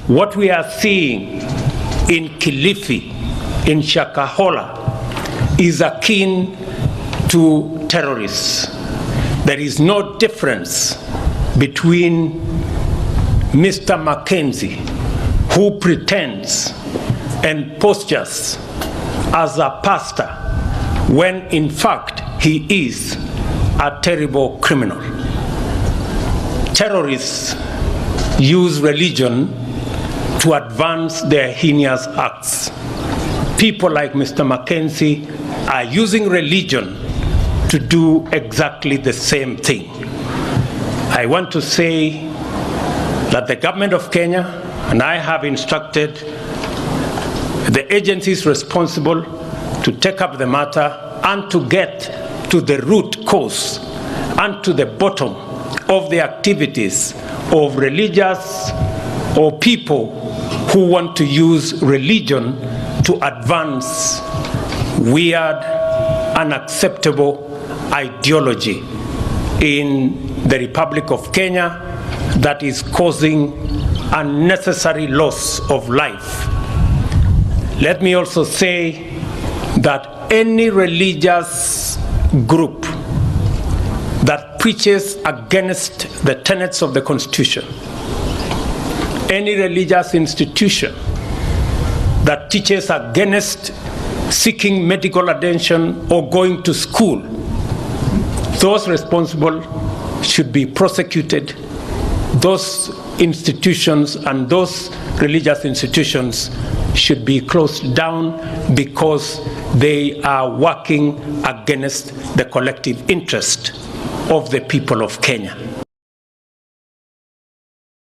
What we are seeing in Kilifi, in Shakahola, is akin to terrorists. There is no difference between Mr. Mackenzie, who pretends and postures as a pastor, when in fact he is a terrible criminal. Terrorists use religion to advance their heinous acts. People like Mr. Mackenzie are using religion to do exactly the same thing. I want to say that the government of Kenya, and I have instructed the agencies responsible to take up the matter and to get to the root cause and to the bottom of the activities of religious or people who want to use religion to advance weird, unacceptable ideology in the Republic of Kenya that is causing unnecessary loss of life. Let me also say that any religious group that preaches against the tenets of the Constitution, any religious institution that teaches against seeking medical attention or going to school, those responsible should be prosecuted. Those institutions and those religious institutions should be closed down because they are working against the collective interest of the people of Kenya.